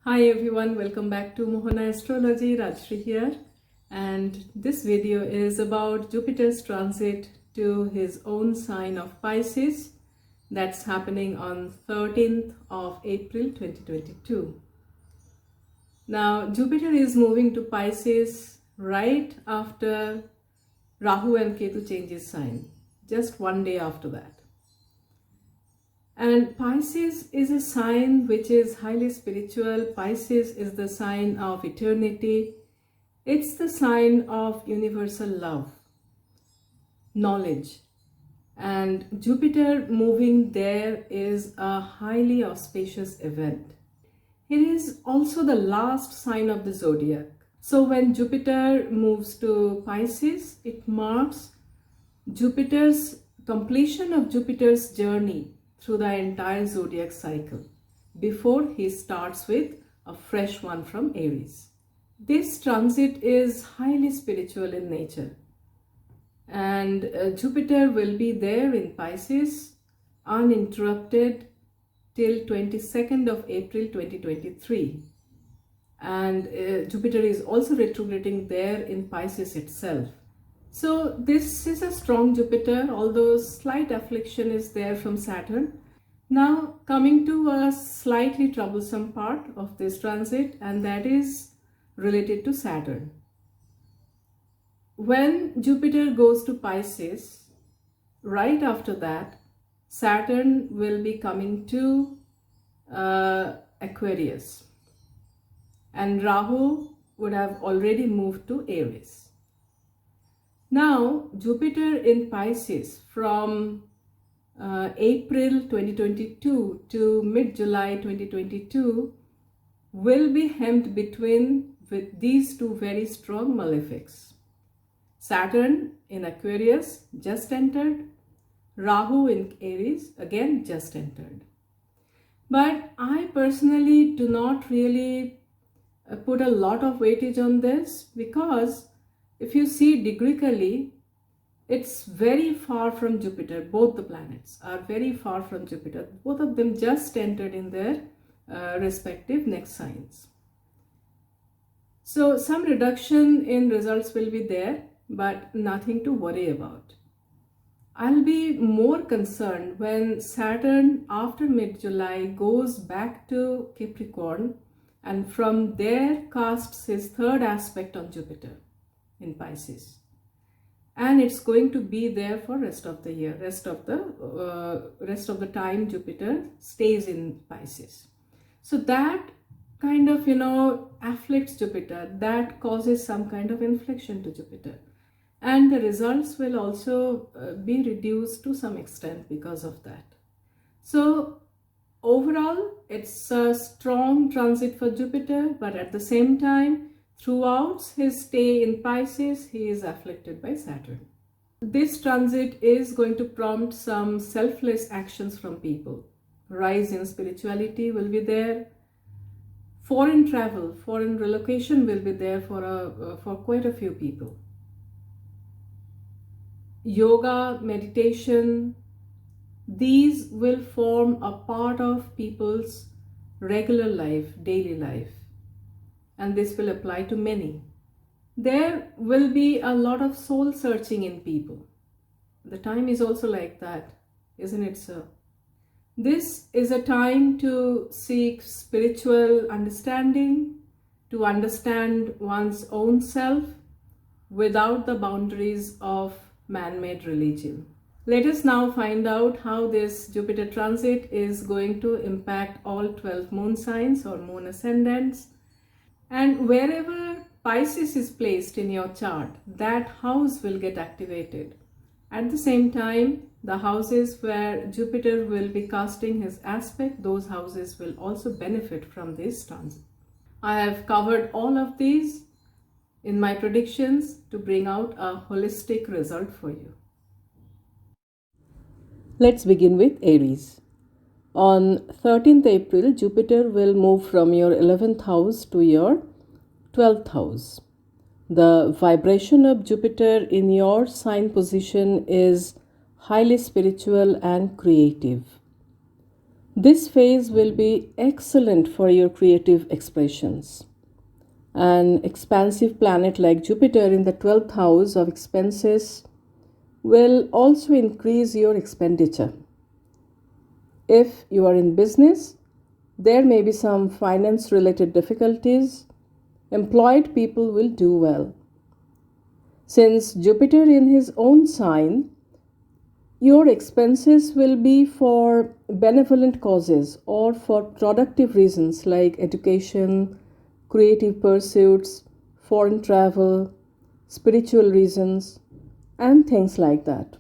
Hi everyone, welcome back to Mohana Astrology. Rajshri here, and this video is about Jupiter's transit to his own sign of Pisces that's happening on 13th of April 2022. Now Jupiter is moving to Pisces right after Rahu and Ketu changes sign, just one day after that. And Pisces is a sign which is highly spiritual. Pisces is the sign of eternity. It's the sign of universal love, knowledge. And Jupiter moving there is a highly auspicious event. It is also the last sign of the zodiac. So when Jupiter moves to Pisces, it marks Jupiter's completion of Jupiter's journey through the entire zodiac cycle before he starts with a fresh one from Aries. This transit is highly spiritual in nature, and Jupiter will be there in Pisces uninterrupted till 22nd of April 2023, and Jupiter is also retrograding there in Pisces itself. So this is a strong Jupiter, although slight affliction is there from Saturn. Now coming to a slightly troublesome part of this transit, and that is related to Saturn. When Jupiter goes to Pisces, right after that, Saturn will be coming to Aquarius, and Rahu would have already moved to Aries. Now, Jupiter in Pisces from April 2022 to mid-July 2022 will be hemmed between with these two very strong malefics. Saturn in Aquarius just entered, Rahu in Aries again just entered. But I personally do not really put a lot of weightage on this, because if you see degreically, it's very far from Jupiter. Both the planets are very far from Jupiter. Both of them just entered in their respective next signs. So some reduction in results will be there, but nothing to worry about. I'll be more concerned when Saturn after mid-July goes back to Capricorn and from there casts his third aspect on Jupiter in Pisces, and it's going to be there for rest of the year, rest of the time Jupiter stays in Pisces. So that kind of afflicts Jupiter, that causes some kind of infliction to Jupiter, and the results will also be reduced to some extent because of that. So overall, it's a strong transit for Jupiter, but at the same time, throughout his stay in Pisces, he is afflicted by Saturn. This transit is going to prompt some selfless actions from people. Rise in spirituality will be there. Foreign travel, foreign relocation will be there for quite a few people. Yoga, meditation, these will form a part of people's regular life, daily life. And this will apply to many. There will be a lot of soul searching in people. The time is also like that, isn't it, sir? This is a time to seek spiritual understanding, to understand one's own self without the boundaries of man-made religion. Let us now find out how this Jupiter transit is going to impact all 12 moon signs or moon ascendants. And wherever Pisces is placed in your chart, that house will get activated. At the same time, the houses where Jupiter will be casting his aspect, those houses will also benefit from this transit. I have covered all of these in my predictions to bring out a holistic result for you. Let's begin with Aries. On 13th April, Jupiter will move from your 11th house to your 12th house. The vibration of Jupiter in your sign position is highly spiritual and creative. This phase will be excellent for your creative expressions. An expansive planet like Jupiter in the 12th house of expenses will also increase your expenditure. If you are in business, there may be some finance related difficulties. Employed people will do well. Since Jupiter in his own sign, your expenses will be for benevolent causes or for productive reasons like education, creative pursuits, foreign travel, spiritual reasons, and things like that.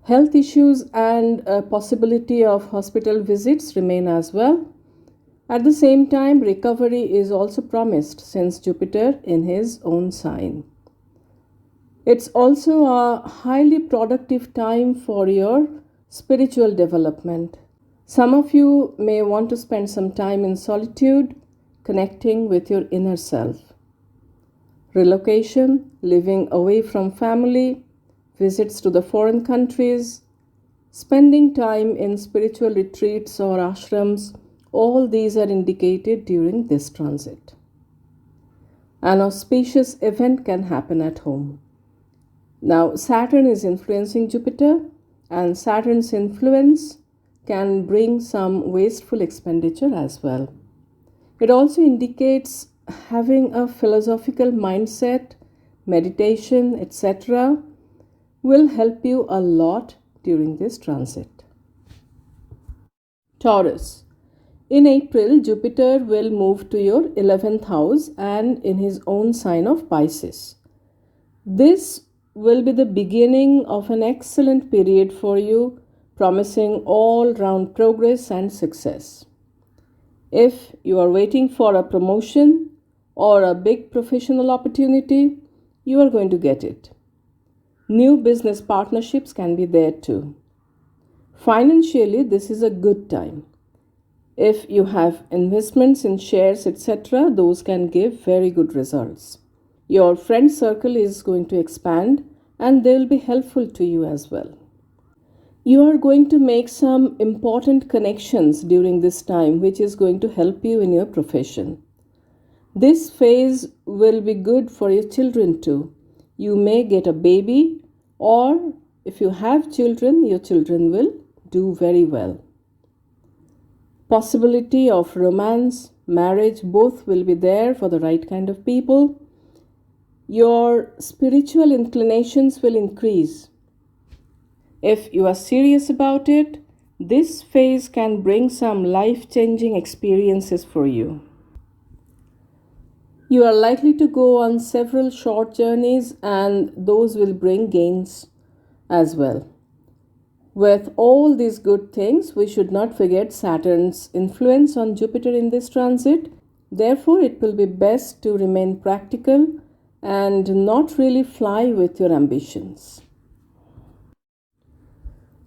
Health issues and a possibility of hospital visits remain as well. At the same time, recovery is also promised since Jupiter in his own sign. It's also a highly productive time for your spiritual development. Some of you may want to spend some time in solitude, connecting with your inner self. Relocation, living away from family, visits to the foreign countries, spending time in spiritual retreats or ashrams, all these are indicated during this transit. An auspicious event can happen at home. Now, Saturn is influencing Jupiter, and Saturn's influence can bring some wasteful expenditure as well. It also indicates having a philosophical mindset, meditation, etc., will help you a lot during this transit. Taurus. In April, Jupiter will move to your 11th house and in his own sign of Pisces. This will be the beginning of an excellent period for you, promising all round progress and success. If you are waiting for a promotion or a big professional opportunity, you are going to get it. New business partnerships can be there too. Financially, this is a good time. If you have investments in shares, etc., those can give very good results. Your friend circle is going to expand and they will be helpful to you as well. You are going to make some important connections during this time, which is going to help you in your profession. This phase will be good for your children too. You may get a baby, or if you have children, your children will do very well. Possibility of romance, marriage, both will be there for the right kind of people. Your spiritual inclinations will increase. If you are serious about it, this phase can bring some life-changing experiences for you. You are likely to go on several short journeys and those will bring gains as well. With all these good things, we should not forget Saturn's influence on Jupiter in this transit. Therefore, it will be best to remain practical and not really fly with your ambitions.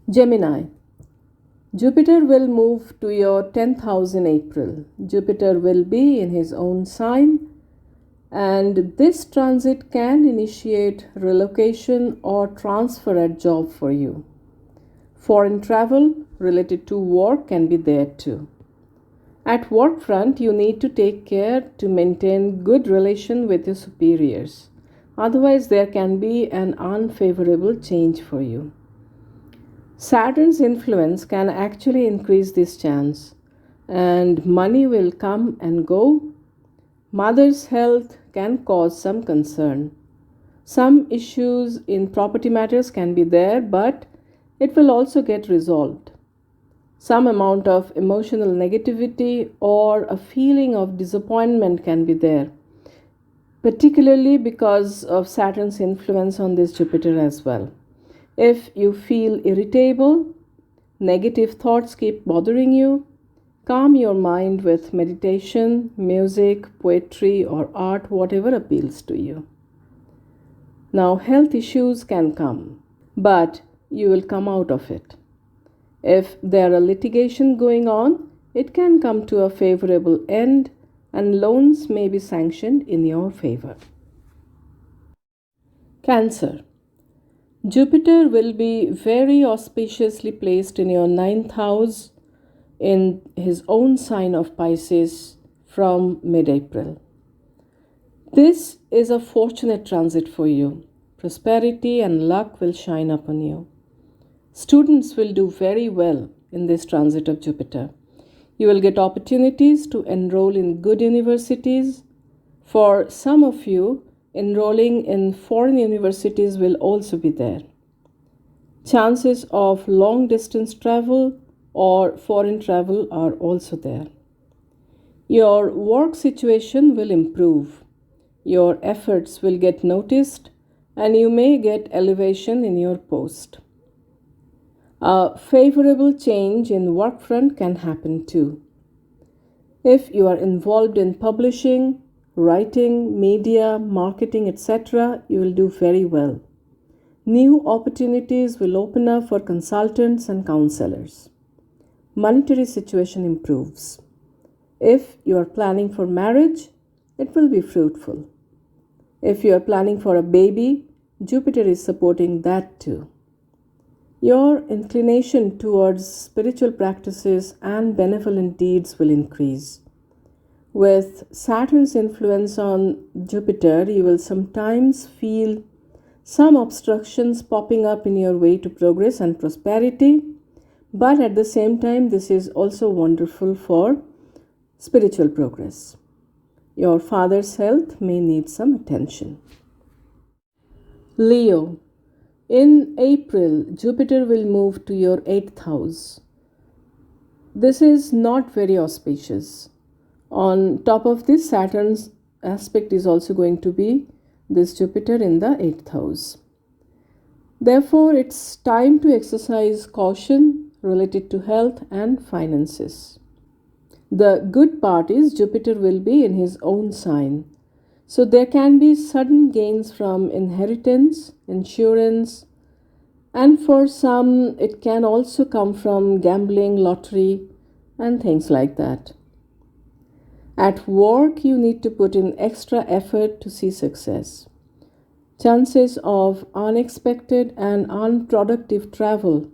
Gemini. Jupiter will move to your 10th house in April. Jupiter will be in his own sign, and this transit can initiate relocation or transfer at job for you. Foreign travel related to work can be there too. At work front, you need to take care to maintain good relation with your superiors. Otherwise, there can be an unfavorable change for you. Saturn's influence can actually increase this chance, and money will come and go. Mother's health can cause some concern. Some issues in property matters can be there, but it will also get resolved. Some amount of emotional negativity or a feeling of disappointment can be there, particularly because of Saturn's influence on this Jupiter as well. If you feel irritable, negative thoughts keep bothering you, calm your mind with meditation, music, poetry, or art, whatever appeals to you. Now, health issues can come, but you will come out of it. If there are litigation going on, it can come to a favorable end and loans may be sanctioned in your favor. Cancer. Jupiter will be very auspiciously placed in your ninth house in his own sign of Pisces from mid April. This is a fortunate transit for you. Prosperity and luck will shine upon you. Students will do very well in this transit of Jupiter. You will get opportunities to enroll in good universities. For some of you, enrolling in foreign universities will also be there. Chances of long distance travel or foreign travel are also there. Your work situation will improve. Your efforts will get noticed and you may get elevation in your post. A favorable change in work front can happen too. If you are involved in publishing, writing, media, marketing, etc., you will do very well. New opportunities will open up for consultants and counselors. Monetary situation improves. If you are planning for marriage, it will be fruitful. If you are planning for a baby, Jupiter is supporting that too. Your inclination towards spiritual practices and benevolent deeds will increase. With Saturn's influence on Jupiter, you will sometimes feel some obstructions popping up in your way to progress and prosperity, but at the same time, this is also wonderful for spiritual progress. Your father's health may need some attention. Leo. In April, Jupiter will move to your 8th house. This is not very auspicious. On top of this, Saturn's aspect is also going to be this Jupiter in the 8th house. Therefore, it's time to exercise caution related to health and finances. The good part is Jupiter will be in his own sign. So there can be sudden gains from inheritance, insurance, and for some it can also come from gambling, lottery, and things like that. At work, you need to put in extra effort to see success. Chances of unexpected and unproductive travel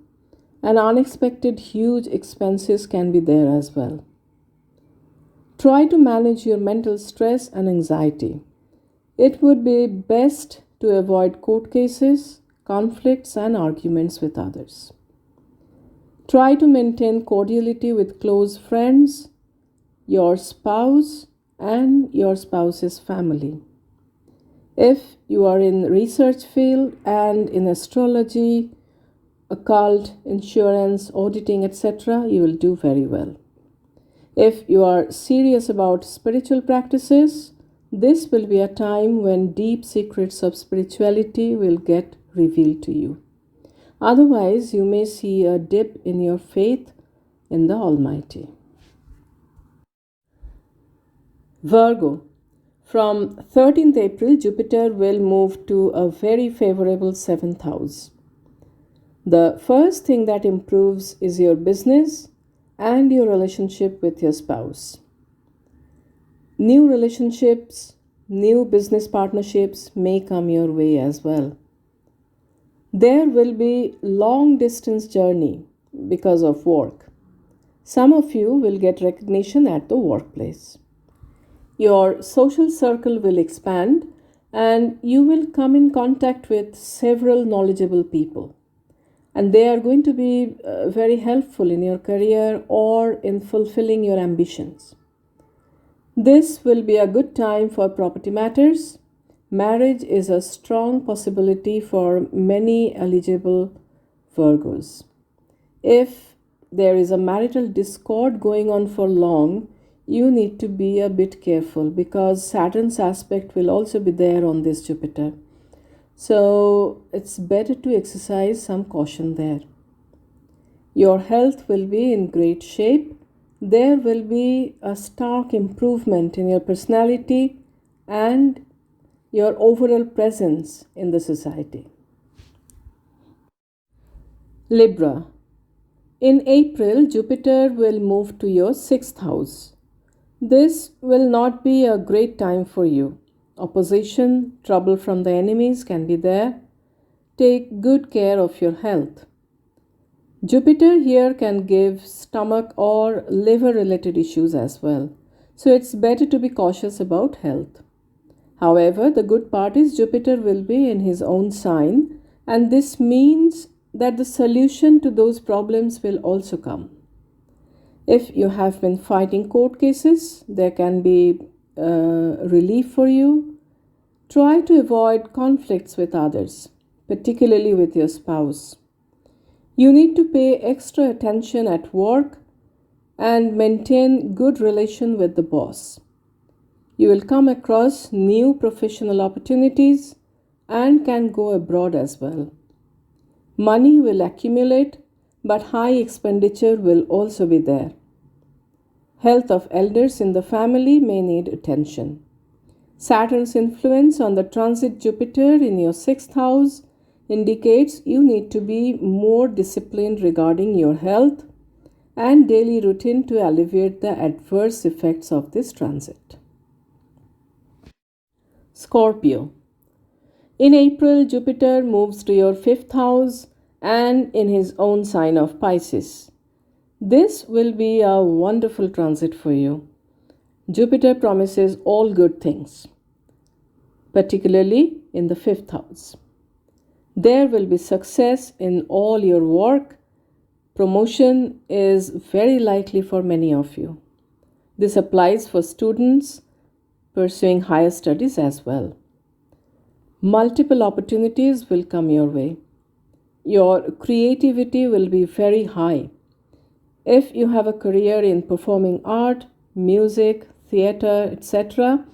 and unexpected huge expenses can be there as well. Try to manage your mental stress and anxiety. It would be best to avoid court cases, conflicts, and arguments with others. Try to maintain cordiality with close friends, your spouse, and your spouse's family. If you are in research field and in astrology, occult, insurance, auditing, etc., you will do very well. If you are serious about spiritual practices, this will be a time when deep secrets of spirituality will get revealed to you. Otherwise, you may see a dip in your faith in the Almighty. Virgo. From 13th April, Jupiter will move to a very favorable 7th house. The first thing that improves is your business and your relationship with your spouse. New relationships, new business partnerships may come your way as well. There will be long distance journey because of work. Some of you will get recognition at the workplace. Your social circle will expand and you will come in contact with several knowledgeable people. And they are going to be very helpful in your career or in fulfilling your ambitions. This will be a good time for property matters. Marriage is a strong possibility for many eligible Virgos. If there is a marital discord going on for long, you need to be a bit careful because Saturn's aspect will also be there on this Jupiter. So it's better to exercise some caution there. Your health will be in great shape. There will be a stark improvement in your personality and your overall presence in the society. Libra. In April, Jupiter will move to your 6th house. This will not be a great time for you. Opposition, trouble from the enemies can be there. take good care of your health. Jupiter here can give stomach or liver related issues as well, so it's better to be cautious about health. However, the good part is Jupiter will be in his own sign, and this means that the solution to those problems will also come. If you have been fighting court cases, there can be relief for you. Try to avoid conflicts with others, particularly with your spouse. You need to pay extra attention at work and maintain good relation with the boss. You will come across new professional opportunities and can go abroad as well. Money will accumulate, but high expenditure will also be there. Health of elders in the family may need attention. Saturn's influence on the transit Jupiter in your 6th house indicates you need to be more disciplined regarding your health and daily routine to alleviate the adverse effects of this transit. Scorpio. In April, Jupiter moves to your 5th house and in his own sign of Pisces. This will be a wonderful transit for you. Jupiter promises all good things, particularly in the 5th house. There will be success in all your work. Promotion is very likely for many of you. This applies for students pursuing higher studies as well. Multiple opportunities will come your way. Your creativity will be very high. If you have a career in performing art, music, theater, etc.,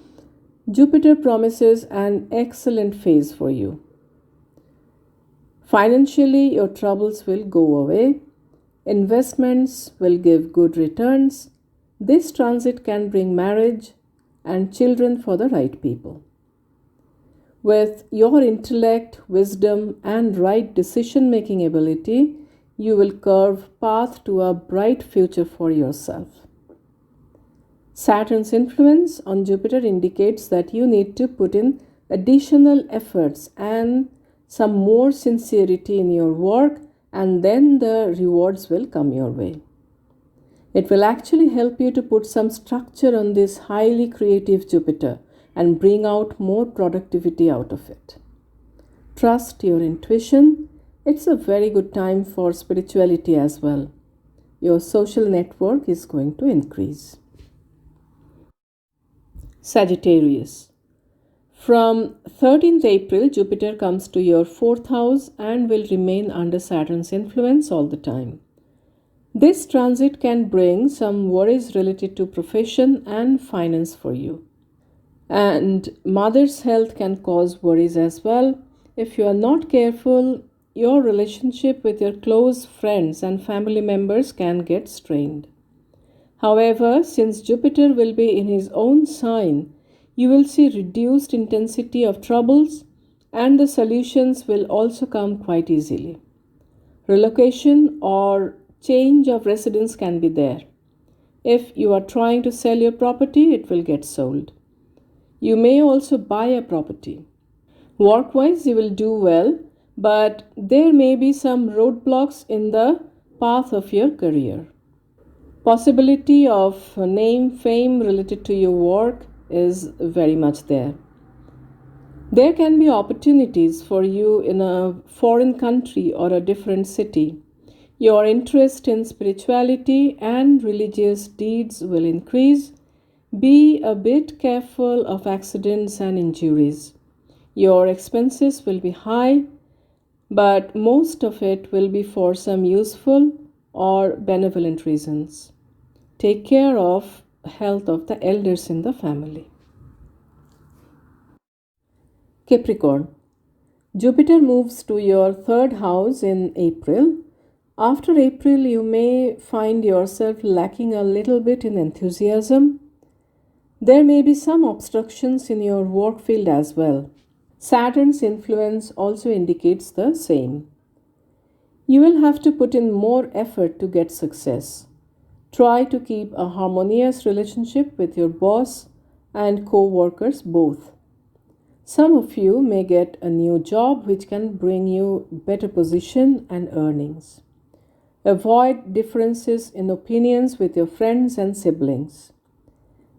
Jupiter promises an excellent phase for you. Financially, your troubles will go away. Investments will give good returns. This transit can bring marriage and children for the right people. With your intellect, wisdom, and right decision-making ability, you will carve path to a bright future for yourself. Saturn's influence on Jupiter indicates that you need to put in additional efforts and some more sincerity in your work, and then the rewards will come your way. It will actually help you to put some structure on this highly creative Jupiter and bring out more productivity out of it. Trust your intuition. It's a very good time for spirituality as well. Your social network is going to increase. Sagittarius. From 13th April, Jupiter comes to your 4th house and will remain under Saturn's influence all the time. This transit can bring some worries related to profession and finance for you. And mother's health can cause worries as well. If you are not careful, your relationship with your close friends and family members can get strained. However, since Jupiter will be in his own sign, you will see reduced intensity of troubles and the solutions will also come quite easily. Relocation or change of residence can be there. If you are trying to sell your property, it will get sold. You may also buy a property. Work-wise, you will do well, but there may be some roadblocks in the path of your career. Possibility of name, fame related to your work is very much there. There can be opportunities for you in a foreign country or a different city. Your interest in spirituality and religious deeds will increase. Be a bit careful of accidents and injuries. Your expenses will be high, but most of it will be for some useful or benevolent reasons. Take care of health of the elders in the family. Capricorn. Jupiter moves to your 3rd house in April. After April, you may find yourself lacking a little bit in enthusiasm. There may be some obstructions in your work field as well. Saturn's influence also indicates the same. You will have to put in more effort to get success. Try to keep a harmonious relationship with your boss and co-workers both. Some of you may get a new job which can bring you better position and earnings. Avoid differences in opinions with your friends and siblings.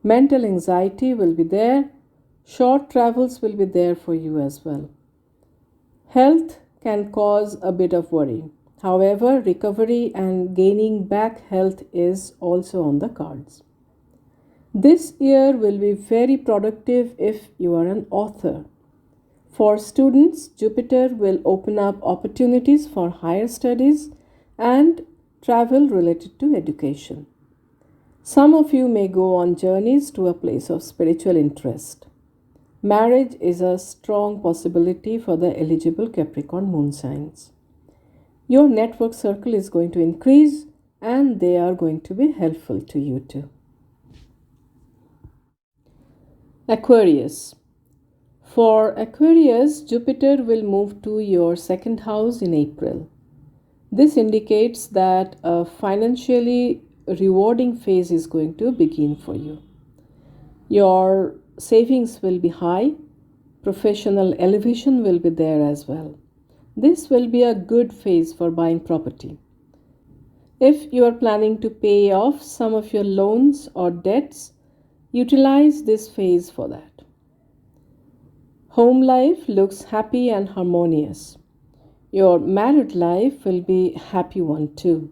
Mental anxiety will be there. Short travels will be there for you as well. Health can cause a bit of worry. However, recovery and gaining back health is also on the cards. This year will be very productive if you are an author. For students, Jupiter will open up opportunities for higher studies and travel related to education. Some of you may go on journeys to a place of spiritual interest. Marriage is a strong possibility for the eligible Capricorn moon signs. Your network circle is going to increase and they are going to be helpful to you too. Aquarius. For Aquarius, Jupiter will move to your second house in April. This indicates that a financially rewarding phase is going to begin for you. Your savings will be high, professional elevation will be there as well. This will be a good phase for buying property. If you are planning to pay off some of your loans or debts, utilize this phase for that. Home life looks happy and harmonious. Your married life will be a happy one too.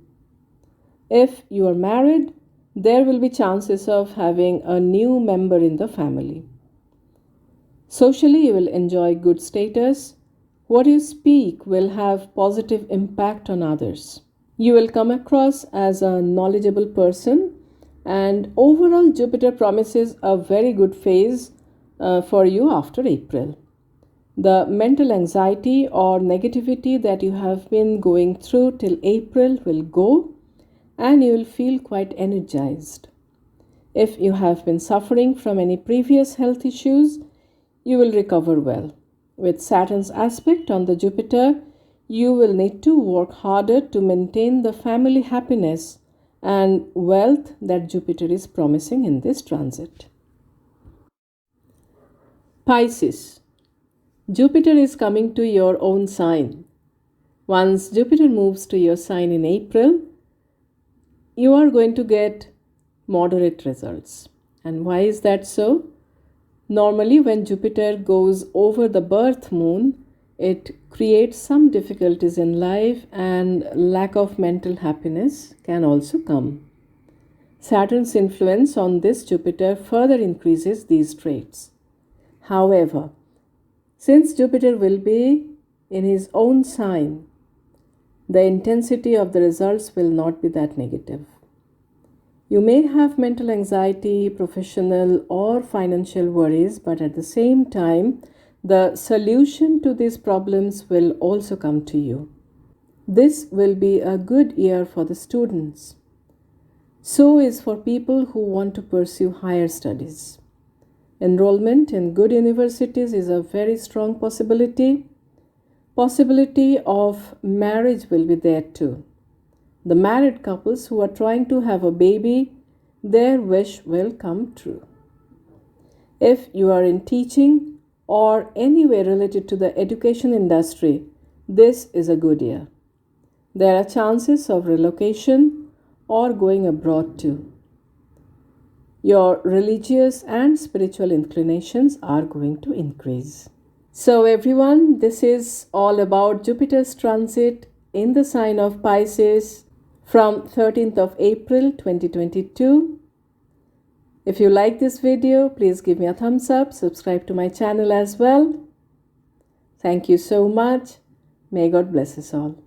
If you are married, there will be chances of having a new member in the family. Socially, you will enjoy good status. What you speak will have positive impact on others. You will come across as a knowledgeable person, and overall Jupiter promises a very good phase for you after April. The mental anxiety or negativity that you have been going through till April will go and you will feel quite energized. If you have been suffering from any previous health issues, you will recover well. With Saturn's aspect on the Jupiter, you will need to work harder to maintain the family happiness and wealth that Jupiter is promising in this transit. Pisces. Jupiter is coming to your own sign. Once Jupiter moves to your sign in April, you are going to get moderate results. And why is that so? Normally, when Jupiter goes over the birth moon, it creates some difficulties in life and lack of mental happiness can also come. Saturn's influence on this Jupiter further increases these traits. However, since Jupiter will be in his own sign, the intensity of the results will not be that negative. You may have mental anxiety, professional or financial worries, but at the same time, the solution to these problems will also come to you. This will be a good year for the students. So is for people who want to pursue higher studies. Enrollment in good universities is a very strong possibility. Possibility of marriage will be there too. The married couples who are trying to have a baby, their wish will come true. If you are in teaching or anywhere related to the education industry, this is a good year. There are chances of relocation or going abroad too. Your religious and spiritual inclinations are going to increase. So everyone, this is all about Jupiter's transit in the sign of Pisces from 13th of April 2022. If you like this video, please give me a thumbs up, subscribe to my channel as well. Thank you so much. May God bless us all.